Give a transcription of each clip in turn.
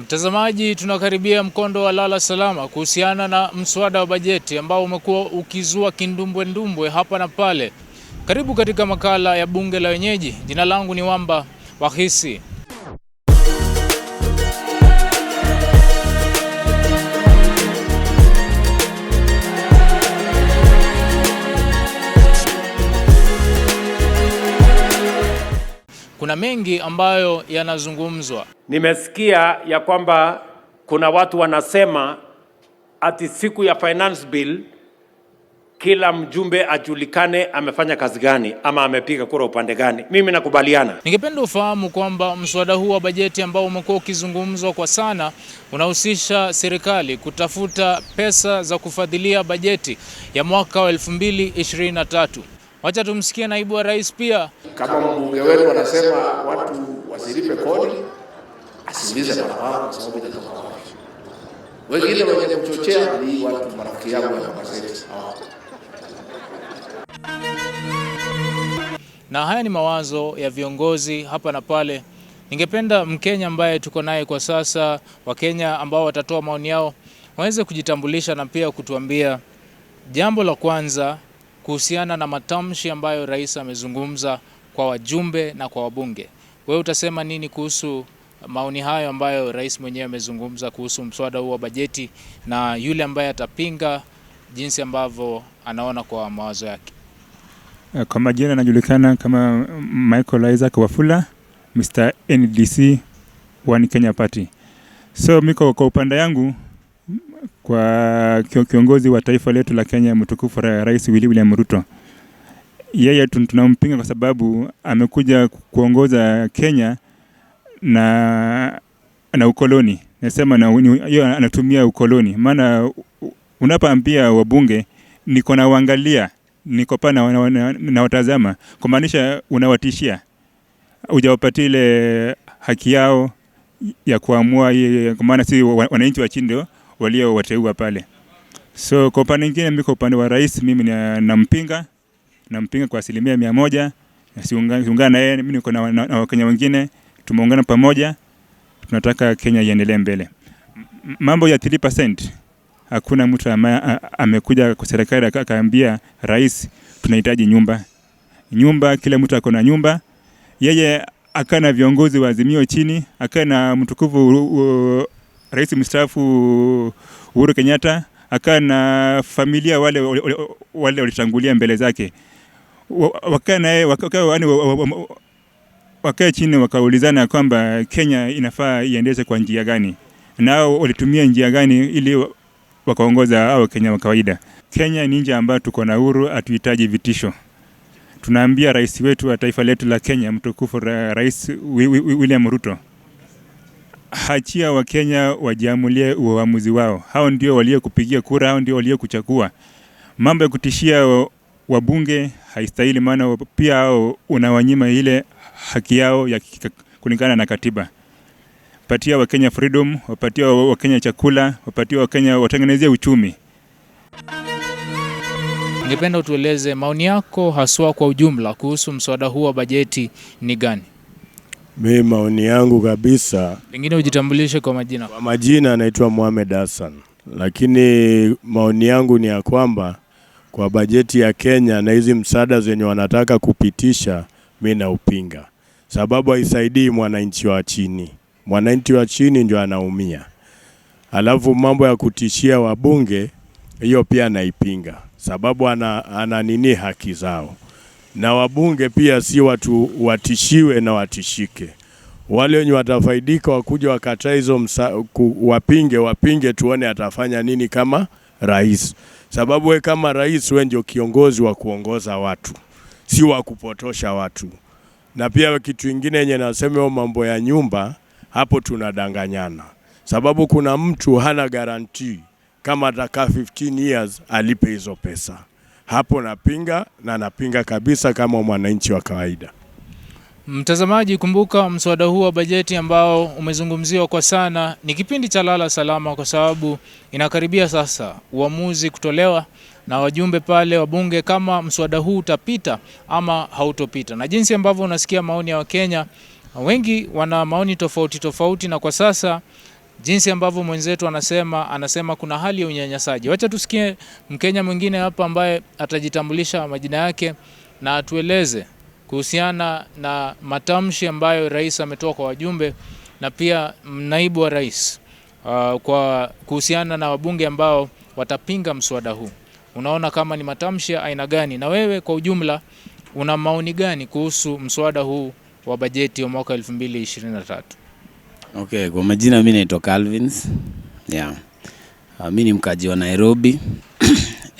Mtazamaji, tunakaribia mkondo wa lala salama kuhusiana na mswada wa bajeti ambao umekuwa ukizua kindumbwe hapa na pale. Karibu katika makala ya Bunge la Wenyeji. Jina langu ni Wamba Wakhisi. Kuna mengi ambayo yanazungumzwa. Nimesikia ya kwamba kuna watu wanasema ati siku ya finance bill kila mjumbe ajulikane amefanya kazi gani ama amepiga kura upande gani. Mimi nakubaliana. Ningependa ufahamu kwamba mswada huu wa bajeti ambao umekuwa ukizungumzwa kwa sana unahusisha serikali kutafuta pesa za kufadhilia bajeti ya mwaka wa 2023. Wacha tumsikie naibu wa rais pia. Kama mbunge wetu wanasema watu wasilipe kodi, asilize barabara kwa sababu itatoka wapi. Wengine wenye kuchochea ni watu marafiki yangu wa gazeti. Na haya ni mawazo ya viongozi hapa na pale. Ningependa Mkenya ambaye tuko naye kwa sasa, Wakenya ambao watatoa maoni yao, waweze kujitambulisha na pia kutuambia jambo la kwanza kuhusiana na matamshi ambayo rais amezungumza kwa wajumbe na kwa wabunge. Wewe utasema nini kuhusu maoni hayo ambayo rais mwenyewe amezungumza kuhusu mswada huu wa bajeti, na yule ambaye atapinga jinsi ambavyo anaona kwa mawazo yake? Kwa majina anajulikana kama Michael Isaac Wafula, Mr. NDC One Kenya Party. So miko kwa upande yangu, kwa kiongozi wa taifa letu la Kenya mtukufu Rais William Ruto, yeye tunampinga kwa sababu amekuja kuongoza Kenya na ukoloni. Nasema yeye anatumia ukoloni. Maana unapoambia wabunge niko na uangalia, niko pa na watazama, kumaanisha unawatishia, hujawapatia ile haki yao ya kuamua, kwa maana si wananchi wa chini ndio walio wateua pale. So kwa upande mwingine, mimi kwa upande wa rais, mimi nampinga kwa 100%. Siungana na yeye. Mimi niko na Wakenya wengine, tumeungana pamoja, tunataka Kenya iendelee mbele. Mambo ya 3%, hakuna mtu amekuja kwa serikali akaambia rais tunahitaji nyumba. Kila mtu ako na nyumba. Yeye akana viongozi wa Azimio chini, akana mtukufu rais mstaafu Uhuru Kenyatta, akana familia wale walitangulia mbele zake. Wakae chini wakaulizana kwamba Kenya inafaa iendeshe kwa njia gani, nao walitumia njia gani ili wakaongoza hao Kenya wa kawaida. Kenya ni nchi ambayo tuko na uhuru, hatuhitaji vitisho. Tunaambia rais wetu wa taifa letu la Kenya mtukufu Rais William Ruto, achia wa Kenya wajiamulie uamuzi wao. Hao ndio walio kupigia kura, hao ndio walio kuchagua. Mambo ya kutishia wabunge haistahili, maana pia hao unawanyima ile haki yao ya kulingana na katiba. Patia wa Kenya freedom, wapatia wa Kenya chakula, wapatia wa Kenya watengenezee uchumi. Ningependa utueleze maoni yako haswa kwa ujumla kuhusu mswada huu wa bajeti ni gani? Mimi maoni yangu kabisa, pengine ujitambulishe kwa majina. Kwa majina naitwa Mohamed Hassan, lakini maoni yangu ni ya kwamba kwa bajeti ya Kenya na hizi msaada zenye wanataka kupitisha, mimi naupinga. Sababu haisaidii mwananchi wa chini. Mwananchi wa chini ndio anaumia. Alafu mambo ya kutishia wabunge, hiyo pia naipinga. Sababu ana nini haki zao. Na wabunge pia si watu watishiwe na watishike. Wale wenye watafaidika wakuja wakataa hizo wapinge tuone atafanya nini kama rais. Sababu we kama rais, we ndio kiongozi wa kuongoza watu, si wa kupotosha watu. Na pia kitu kingine yenye nasema mambo ya nyumba, hapo tunadanganyana. Sababu kuna mtu hana guarantee kama atakaa 15 years alipe hizo pesa. Hapo napinga kabisa kama mwananchi wa kawaida. Mtazamaji, kumbuka mswada huu wa bajeti ambao umezungumziwa kwa sana ni kipindi cha lala salama, kwa sababu inakaribia sasa uamuzi kutolewa na wajumbe pale wabunge kama mswada huu utapita ama hautopita. Na jinsi ambavyo unasikia maoni ya Wakenya, wengi wana maoni tofauti, na kwa sasa jinsi ambavyo mwenzetu anasema kuna hali ya unyanyasaji. Wacha tusikie Mkenya mwingine hapa ambaye atajitambulisha majina yake na atueleze kuhusiana na matamshi ambayo rais ametoa kwa wajumbe na pia naibu wa rais kwa kuhusiana na wabunge ambao watapinga mswada huu. Unaona kama ni matamshi ya aina gani, na wewe kwa ujumla una maoni gani kuhusu mswada huu wa bajeti wa mwaka 2023? Okay, kwa majina mimi naitwa Calvins. Mimi ni mkaji wa Nairobi.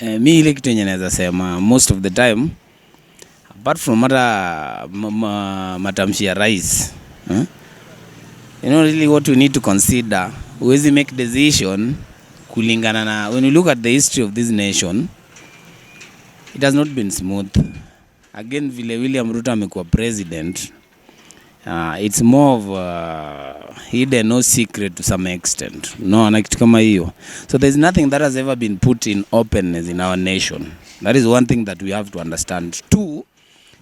Mimi ile kitu yenye naweza sema most of the time, apart from matamshi ya rais, really what we need to consider, huwezi make decision kulingana na, when you look at the history of this nation, it has not been smooth. Again, vile William Ruto amekuwa president, it's more of hidden, no secret to some extent. No, na kitu kama hiyo. So there's nothing that has ever been put in openness in our nation. That is one thing that we have to understand. Two,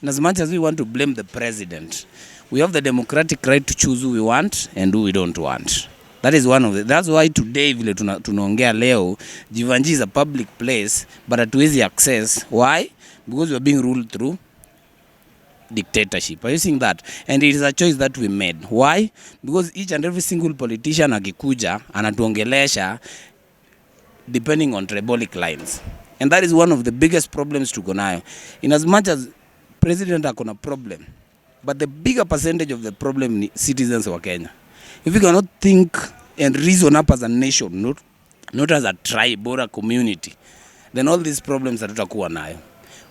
in as much as we want to blame the president, we have the democratic right to choose who we want and who we don't want. That is one of the, that's why today vile tunaongea leo, Jivanji is a public place, but hatuwezi access. Why? Because we are being ruled through dictatorship. Are you seeing that? And it is a choice that we made. Why? Because each and every single politician akikuja anatuongelesha depending on tribalic lines. And that is one of the biggest problems tuko nayo. In as much as president akona problem, but the bigger percentage of the problem ni citizens wa Kenya. If we cannot think and reason up as a nation, not as a tribe or a community, then all these problems hatutakuwa nayo.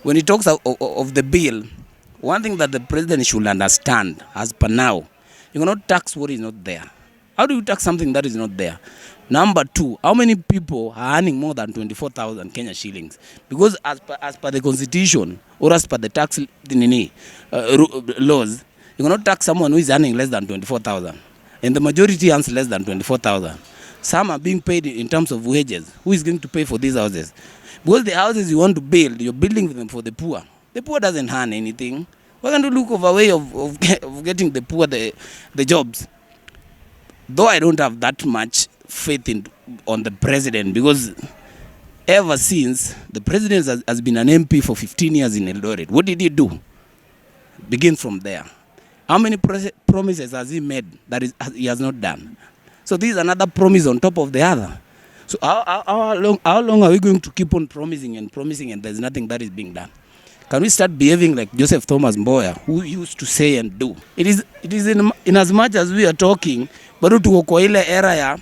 When he talks of the bill, one thing that the president should understand, as per now, you cannot tax what is not there. How do you tax something that is not there? Number two, how many people are earning more than 24,000 Kenya shillings? Because as per the constitution, or as per the tax laws, you cannot tax someone who is earning less than 24,000. And the majority earns less than 24,000. Some are being paid in terms of wages. Who is going to pay for these houses? Because the houses you want to build, you're building them for the poor. The poor doesn't earn anything. We're going to look over a way of getting the poor the jobs. Though I don't have that much faith on the president, because ever since, the president has been an MP for 15 years in Eldoret. What did he do? Begin from there. How many promises has he made that he has not done? So this is another promise on top of the other. So how long are we going to keep on promising and there's nothing that is being done? Can we start behaving like Joseph Thomas Mboya, who used to say and do? It is in as much as we are talking, bado tuko kwa ile era ya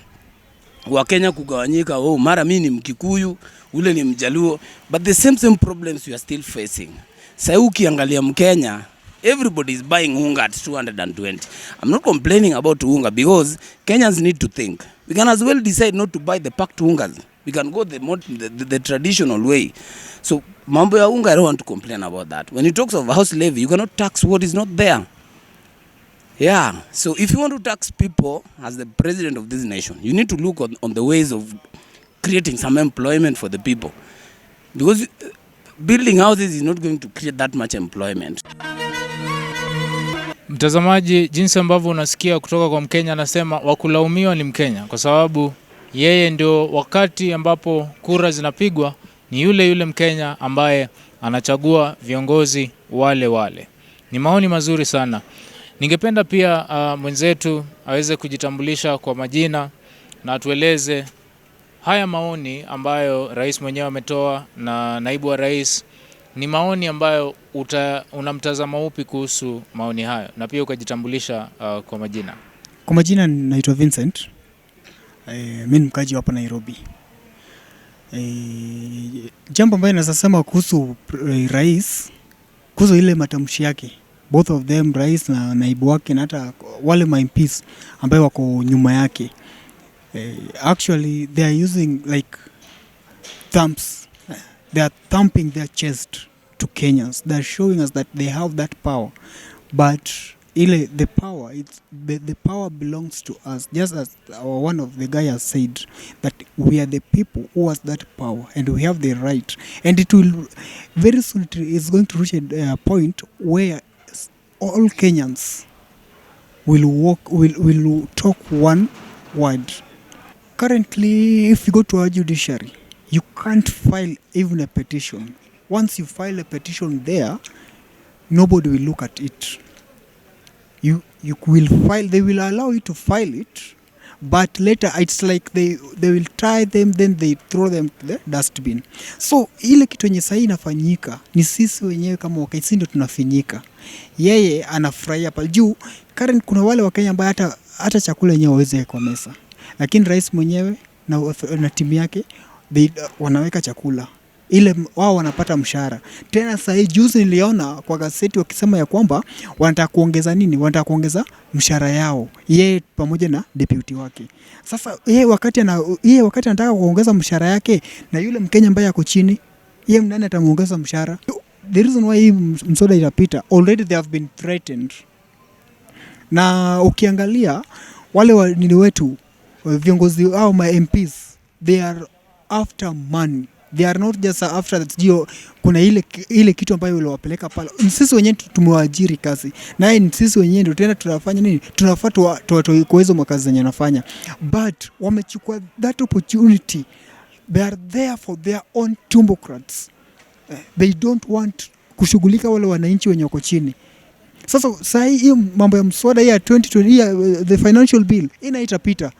Wakenya kugawanyika, mara mimi ni Mkikuyu, ule ni Mjaluo, but the same problems we are still facing. Sasa ukiangalia Mkenya, everybody is buying unga at 220. I'm not complaining about unga because Kenyans need to think. We can as well decide not to buy the packed ungas. We can go the traditional way. So mambo ya unga, I don't want to complain about that. When you talk of house levy, you cannot tax what is not there. Yeah, so if you want to tax people as the president of this nation, you need to look on the ways of creating some employment for the people. Because building houses is not going to create that much employment. Mtazamaji, jinsi ambavyo unasikia kutoka kwa Mkenya, anasema wakulaumiwa ni Mkenya kwa sababu yeye ndio wakati ambapo kura zinapigwa ni yule Mkenya ambaye anachagua viongozi wale. Ni maoni mazuri sana. Ningependa pia mwenzetu aweze kujitambulisha kwa majina na atueleze haya maoni ambayo rais mwenyewe ametoa na naibu wa rais, ni maoni ambayo unamtazama upi kuhusu maoni hayo, na pia ukajitambulisha kwa majina. Kwa majina naitwa Vincent. Mimi ni mkaji hapa Nairobi. Jambo ambalo nasema kuhusu rais, kuhusu ile matamshi yake, both of them, rais na naibu wake na hata wale MPs ambao wako nyuma yake, actually they are using like thumbs. They are thumping their chest to Kenyans. They are showing us that they have that power, but the power, the power belongs to us. Just as one of the guys has said, that we are the people who has that power and we have the right. And it will very soon, it's going to reach a point where all Kenyans will talk one word Currently, if you go to our judiciary, you can't file even a petition. Once you file a petition there, nobody will look at it. You will file, they will allow you to file it, but later it's like they will try them, then they throw them to the dustbin. So ile kitu yenye sasa inafanyika ni sisi wenyewe kama Wakhisi ndio tunafinyika. Yeye anafurahia pale juu. Current kuna wale Wakenya ambao hata chakula yenyewe waweze kwa mesa, lakini rais mwenyewe na timu yake wanaweka chakula ile, wao wanapata mshahara. Tena sasa juzi niliona kwa gazeti wakisema ya kwamba wanataka kuongeza nini? Wanataka kuongeza mshahara yao yeye pamoja na deputy wake. Sasa yeye wakati anataka kuongeza mshahara yake na yule Mkenya ambaye ako chini, yeye nani atamuongeza mshahara? The reason why hii mswada itapita, already they have been threatened. Na ukiangalia wale nini wetu viongozi au ma MPs, they are after money. They are not just after that. Kuna ile kitu ambayo waliwapeleka pale. Sisi wenyewe tumewaajiri kazi. Na sisi wenyewe ndio tena tunafanya nini? Tunafuata watu kwa hizo makazi zenye wanafanya. But wamechukua that opportunity. They are there for their own democrats. They don't want kushughulika wale wananchi wenye wako chini. Sasa hii mambo ya mswada ya 2020 the financial bill itapita.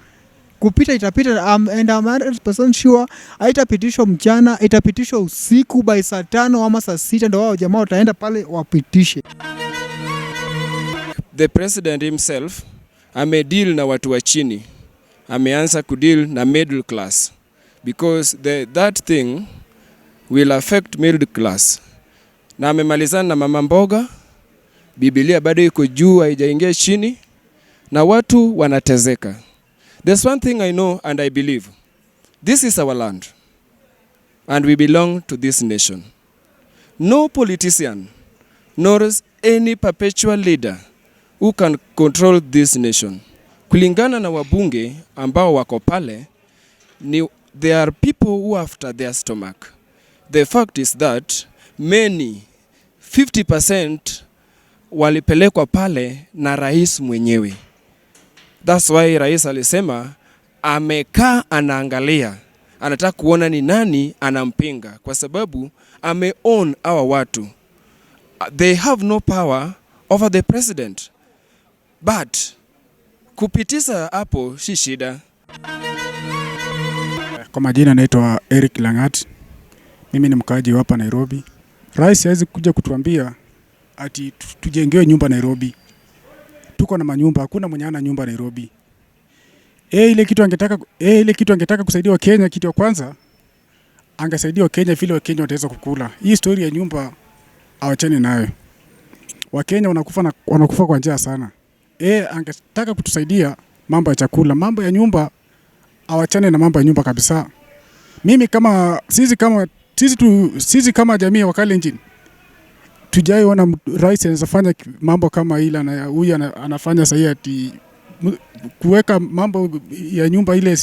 Kupita itapita, and I'm 100% sure haitapitishwa mchana, itapitishwa usiku by saa 5 ama saa 6 ndio wao jamaa wataenda pale wapitishe. The president himself amedeal na watu wa chini, ameanza kudeal na middle class because that thing will affect middle class. Na amemalizana na mama mboga, Biblia bado iko juu haijaingia chini na watu wanatezeka. There's one thing I know and I believe. This is our land and we belong to this nation. No politician nor any perpetual leader who can control this nation. Kulingana na wabunge ambao wako pale, there are people who after their stomach. The fact is that many 50% walipelekwa pale na rais mwenyewe. That's why rais alisema amekaa anaangalia, anataka kuona ni nani anampinga kwa sababu ameown hawa watu. They have no power over the president. But kupitisha hapo si shida. Kwa majina naitwa Eric Langat. Mimi ni mkaaji hapa Nairobi. Rais hawezi kuja kutuambia ati tujengewe nyumba Nairobi. Tuko na manyumba, hakuna mwenye ana nyumba Nairobi. Ile kitu angetaka kusaidia wa Kenya, kitu ya kwanza angesaidia wa Kenya vile wa Kenya wataweza kukula. Hii story ya nyumba awachane nayo. Wa Kenya wanakufa kwa njaa sana. Angetaka kutusaidia mambo ya chakula, mambo ya nyumba awachane na mambo ya nyumba kabisa. Mimi sisi kama jamii ya Wakalenjin tujaiona rais anafanya mambo kama ila na huyu anafanya sahihi ati kuweka mambo ya nyumba ile.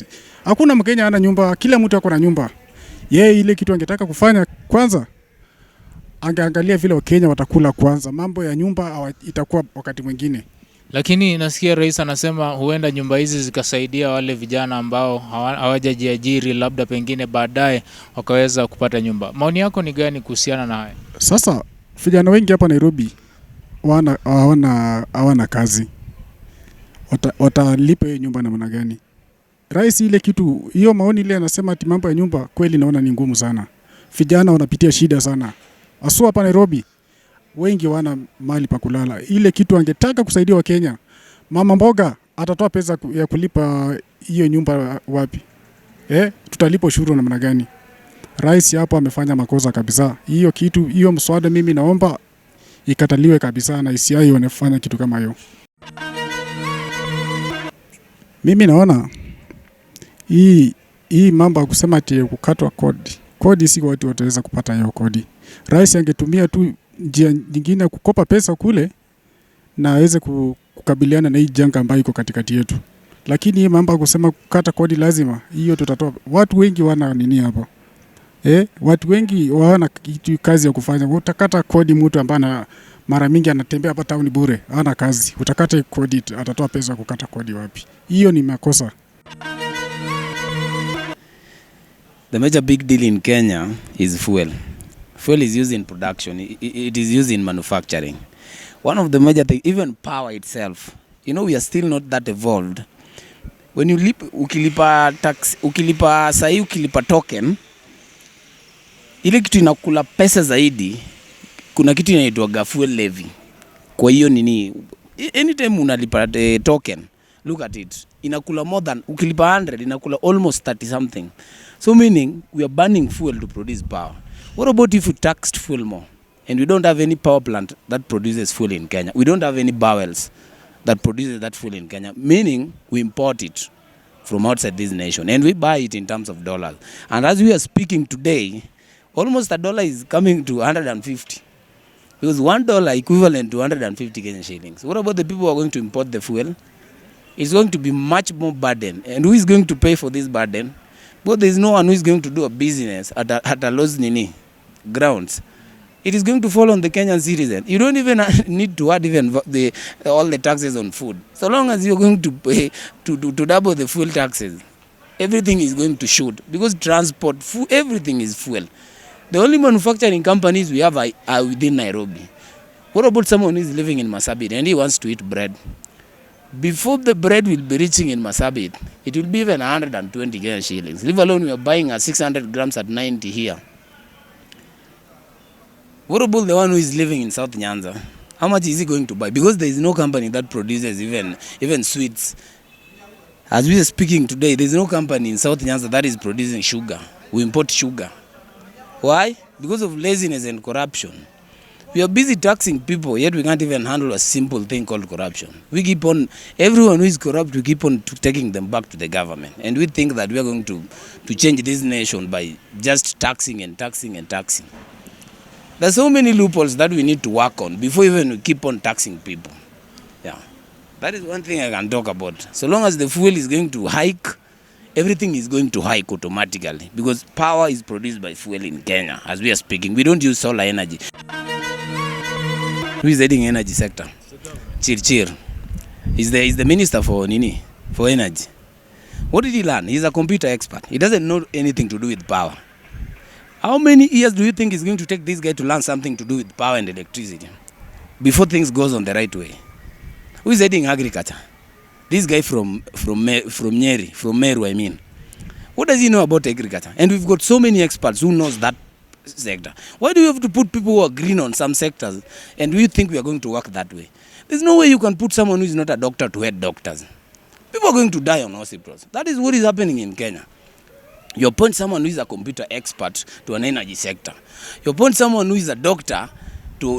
Hakuna Mkenya ana nyumba, kila mtu ako na nyumba. Yeye ile kitu angetaka kufanya kwanza angeangalia vile Wakenya watakula kwanza, mambo ya nyumba itakuwa wakati mwingine. Lakini nasikia rais anasema huenda nyumba hizi zikasaidia wale vijana ambao hawajajiajiri, labda pengine baadaye wakaweza kupata nyumba. Maoni yako ni gani kuhusiana na haya? Sasa vijana wengi hapa Nairobi hawana kazi. Watalipa hiyo nyumba namna gani? Rais ile kitu, hiyo maoni ile anasema ati mambo ya nyumba, kweli naona ni ngumu sana. Vijana wanapitia shida sana. Asua hapa Nairobi wengi wana mahali pa kulala. Ile kitu angetaka kusaidia wa Kenya. Mama mboga atatoa pesa ya kulipa hiyo nyumba wapi? Tutalipa ushuru namna gani? Rais hapo amefanya makosa kabisa. Hiyo kitu, hiyo mswada mimi naomba ikataliwe kabisa na isiai wanafanya kitu kama hiyo. Mimi naona hii mambo ya kusema ati kukatwa kodi. Kodi si watu wataweza kupata hiyo kodi. Rais angetumia tu njia nyingine kukopa pesa kule na aweze kukabiliana na hii janga ambayo iko katikati yetu. Lakini hii mambo ya kusema kukata kodi lazima, hiyo tutatoa. Watu wengi wana nini hapo? Watu wengi wana kazi ya kufanya. Utakata kodi mtu ambaye mara mingi anatembea hapa town bure, hana kazi. Utakata kodi, atatoa pesa kukata kodi wapi? Hiyo ni makosa. The major big deal in Kenya is fuel. Fuel is used in production. It is used in manufacturing. One of the major things, even power itself, you know, we are still not that evolved. When you ukilipa tax, ukilipa token, ile kitu inakula pesa zaidi, kuna kitu inaitwa fuel levy. Kwa hiyo nini, anytime unalipa token, look at it, inakula more than, ukilipa 100, inakula almost 30 something. So meaning, we are burning fuel to produce power. What about if we taxed fuel more? And we don't have any power plant that produces fuel in Kenya. We don't have any bowels that produces that fuel in Kenya. Meaning, we import it from outside this nation. And we buy it in terms of dollars. And as we are speaking today, almost $1 is coming to 150. Because $1 equivalent to 150 Kenyan shillings. What about the people who are going to import the fuel? It's going to be much more burden. And who is going to pay for this burden? But there is no one who is going to do a business at a loss grounds. It is going to fall on the Kenyan citizen. You don't even need to add even all the taxes on food. So long as you're going to pay to double the fuel taxes, everything is going to shoot. Because transport, food, everything is fuel. The only manufacturing companies we have are within Nairobi. What about someone who is living in Marsabit and he wants to eat bread? Before the bread will be reaching in Marsabit, it will be even 120 Kenyan shillings. Leave alone, we are buying at 600 grams at 90 here. What about the one who is living in South Nyanza? How much is he going to buy? Because there is no company that produces even sweets. As we are speaking today, there is no company in South Nyanza that is producing sugar. We import sugar. Why? Because of laziness and corruption. We are busy taxing people, yet we can't even handle a simple thing called corruption. We keep on, everyone who is corrupt, we keep on taking them back to the government. And we think that we are going to change this nation by just taxing and taxing and taxing. There's so many loopholes that we need to work on before even we keep on taxing people. Yeah, that is one thing I can talk about. So long as the fuel is going to hike, everything is going to hike automatically because power is produced by fuel in Kenya. As we are speaking, we don't use solar energy. Who is heading energy sector? Chir. He's the minister for energy. What did he learn? He's a computer expert. He doesn't know anything to do with power. How many years do you think it's going to take this guy to learn something to do with power and electricity before things goes on the right way? Who is heading agriculture? This guy from Meru, I mean. What does he know about agriculture? And we've got so many experts who knows that sector. Why do you have to put people who are green on some sectors and do you think we are going to work that way? There's no way you can put someone who is not a doctor to head doctors. People are going to die on hospitals. That is what is happening in Kenya. You appoint someone who is a computer expert to an energy sector. You appoint someone who is a doctor to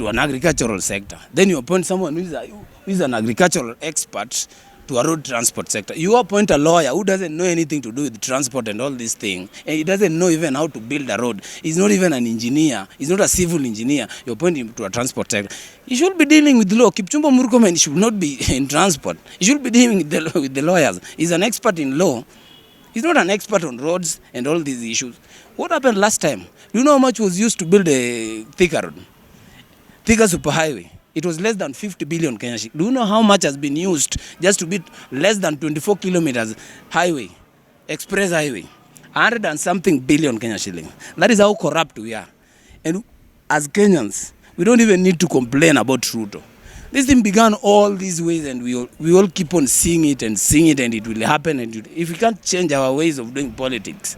an agricultural sector. Then you appoint someone who is an agricultural expert to a road transport sector. You appoint a lawyer who doesn't know anything to do with transport and all these things, and he doesn't know even how to build a road. He's not even an engineer. He's not a civil engineer. You appoint him to a transport sector. He should be dealing with law. Kipchumba Murkomen should not be in transport. He should be dealing with the lawyers. He's an expert in law. He's not an expert on roads and all these issues. What happened last time? Do you know how much was used to build a Thika road? Thika superhighway. It was less than 50 billion Kenya shillings. Do you know how much has been used just to build less than 24 kilometers highway, express highway? 100 and something billion Kenya shillings. That is how corrupt we are. And as Kenyans, we don't even need to complain about Ruto. This thing began all these ways and we all keep on seeing it and it will happen. And if we can't change our ways of doing politics,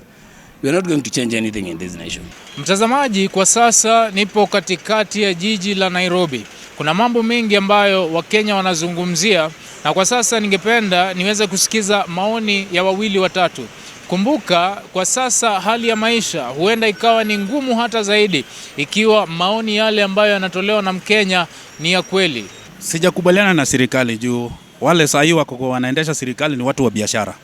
we are not going to change anything in this nation. Mtazamaji, kwa sasa nipo katikati ya jiji la Nairobi. Kuna mambo mengi ambayo Wakenya wanazungumzia na kwa sasa ningependa niweze kusikiza maoni ya wawili watatu. Kumbuka kwa sasa hali ya maisha huenda ikawa ni ngumu hata zaidi ikiwa maoni yale ambayo yanatolewa na Mkenya ni ya kweli. Sijakubaliana na serikali juu wale sahi wako wanaendesha serikali ni watu wa biashara.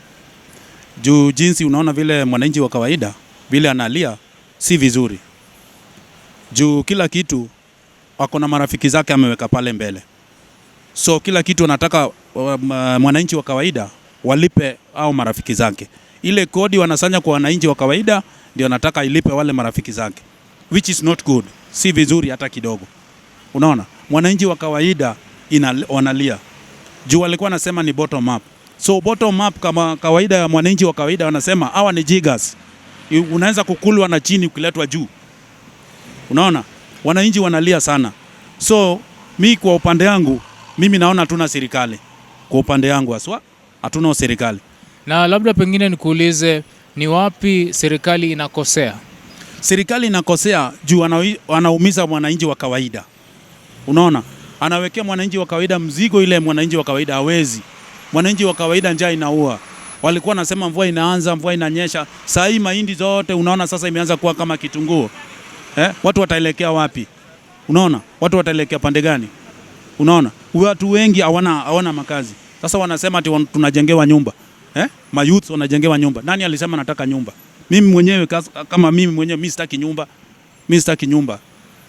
Juu jinsi unaona vile mwananchi wa kawaida vile analia si vizuri. Juu kila kitu wako na marafiki zake ameweka pale mbele. So kila kitu anataka mwananchi wa kawaida walipe au marafiki zake. Ile kodi wanasanya kwa wananchi wa kawaida ndio anataka ilipe wale marafiki zake. Which is not good. Si vizuri hata kidogo. Unaona? Mwananchi wa kawaida wanalia. Juu walikuwa wanasema ni bottom up. So bottom up kama kawaida ya mwananchi wa kawaida wanasema hawa ni jigas. Unaanza kukulwa na chini ukiletwa juu. Unaona? Wananchi wanalia sana. So mi kwa upande yangu, mimi naona hatuna serikali. Kwa upande yangu haswa hatuna serikali. Na labda pengine nikuulize, ni wapi serikali inakosea? Serikali inakosea juu wanaumiza mwananchi wa kawaida. Unaona? Anawekea mwananchi wa kawaida mzigo ile mwananchi wa kawaida hawezi. Mwananchi wa kawaida njaa inaua. Walikuwa nasema mvua inaanza, mvua inanyesha. Saa hii mahindi zote unaona sasa imeanza kuwa kama kitunguu. Watu wataelekea wapi? Unaona? Watu wataelekea pande gani? Unaona? Watu wengi hawana makazi. Sasa wanasema ati tunajengewa nyumba. Mayouth wanajengewa nyumba. Nani alisema nataka nyumba? Mimi mwenyewe kama mimi mwenyewe mimi sitaki nyumba. Mimi sitaki nyumba.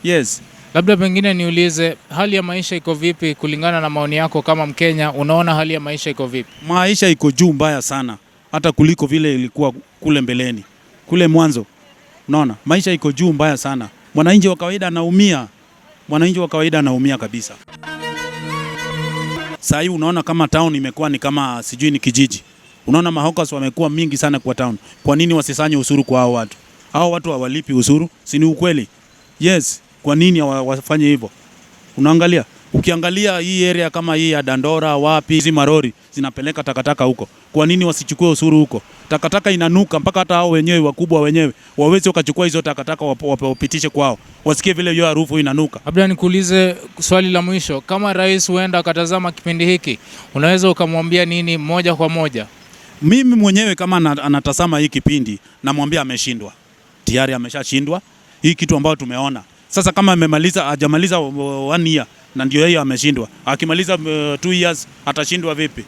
Yes. Labda pengine niulize, hali ya maisha iko vipi kulingana na maoni yako kama Mkenya? Unaona hali ya maisha iko vipi? Maisha iko juu mbaya sana. Hata kuliko vile ilikuwa kule mbeleni. Kule mwanzo. Unaona? Maisha iko juu mbaya sana. Mwananchi wa kawaida anaumia. Mwananchi wa kawaida anaumia kabisa. Sasa hivi unaona kama town imekuwa ni kama sijui ni kijiji. Unaona mahawkers wamekuwa mingi sana kwa town. Kwa nini wasisanye ushuru kwa hao watu? Hao watu hawalipi ushuru, si ni ukweli? Yes, kwa nini wafanye hivyo? Unaangalia, ukiangalia hii area kama hii ya Dandora wapi, hizi marori zinapeleka takataka huko. Kwa nini wasichukue ushuru huko? Takataka inanuka mpaka hata hao wenyewe wakubwa wenyewe waweze wakachukua hizo takataka wapitishe kwao. Wasikie vile hiyo harufu inanuka. Labda nikuulize swali la mwisho, kama rais huenda akatazama kipindi hiki, unaweza ukamwambia nini moja kwa moja? Mimi mwenyewe kama anatazama hii kipindi namwambia ameshindwa. Tayari ameshashindwa. Hii kitu ambayo tumeona. Sasa kama hajamaliza 1 year na ndio yeye ameshindwa. Akimaliza 2 years atashindwa vipi?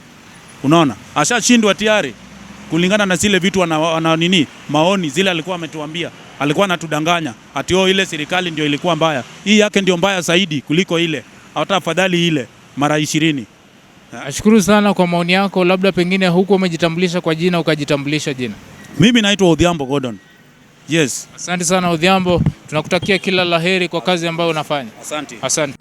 Unaona? Ashashindwa tayari. Kulingana na zile vitu maoni zile alikuwa ametuambia. Alikuwa anatudanganya. Ati ile serikali ndio ilikuwa mbaya. Hii yake ndio mbaya zaidi kuliko ile. Hata afadhali ile mara 20. Nashukuru sana kwa maoni yako. Labda pengine huko umejitambulisha kwa jina, ukajitambulisha jina. Mimi naitwa Odhiambo Gordon. Yes. Asante sana Odhiambo. Tunakutakia kila laheri kwa kazi ambayo unafanya. Asante.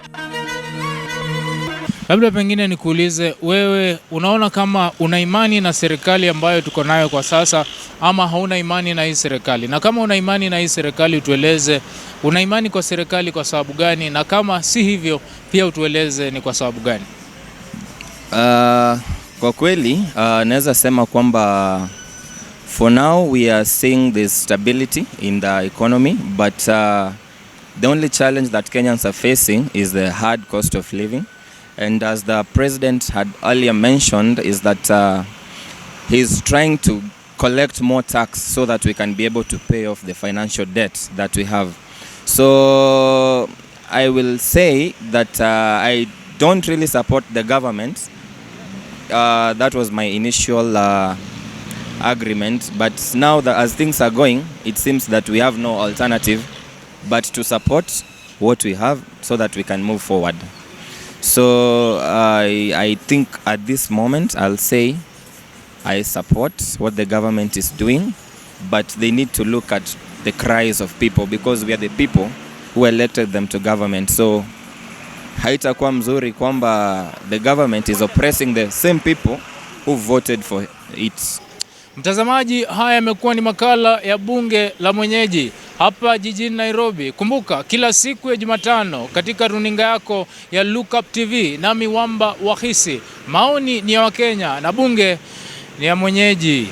Labda pengine nikuulize, wewe unaona kama una imani na serikali ambayo tuko nayo kwa sasa ama hauna imani na hii serikali? Na kama una imani na hii serikali utueleze una imani kwa serikali kwa sababu gani, na kama si hivyo pia utueleze ni kwa sababu gani? Kwa kweli naweza sema kwamba for now we are seeing this stability in the economy, but the only challenge that Kenyans are facing is the hard cost of living. And as the president had earlier mentioned, is that he's trying to collect more tax so that we can be able to pay off the financial debt that we have. So I will say that I don't really support the government. That was my initial agreement, but now that as things are going, it seems that we have no alternative but to support what we have so that we can move forward. So I think at this moment I'll say I support what the government is doing, but they need to look at the cries of people, because we are the people who elected them to government. So haitakuwa mzuri kwamba the government is oppressing the same people who voted for it. Mtazamaji, haya yamekuwa ni makala ya Bunge la Mwenyeji hapa jijini Nairobi. Kumbuka kila siku ya Jumatano katika runinga yako ya Look Up TV, nami Wamba Wakhisi. Maoni ni ya Wakenya na bunge ni ya mwenyeji.